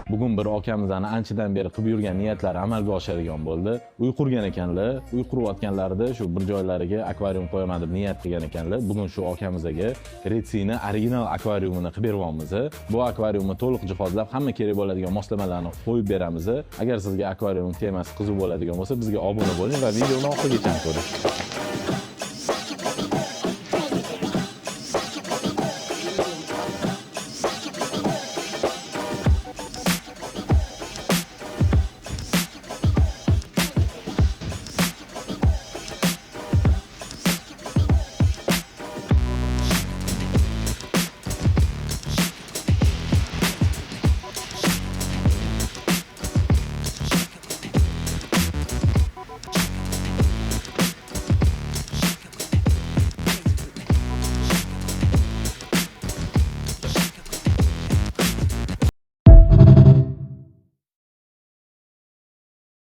Bugun bir akamizning anchadan beri qilib yurgan niyatlari amalga oshadigan bo'ldi. Uy qurgan ekanlar. Uy qurayotganlarida shu bir joylariga akvarium qo'yaman deb niyat qilgan ekanlar. Bugun shu akamizga Retsini original akvariumini qilib beramiz. Bu akvariumni to'liq jihozlab, hamma kerak bo'ladigan moslamalarni qo'yib beramiz. Agar sizga akvarium temasi qiziq bo'ladigan bo'lsa, bizga obuna bo'ling va videoni oxirigacha ko'ring.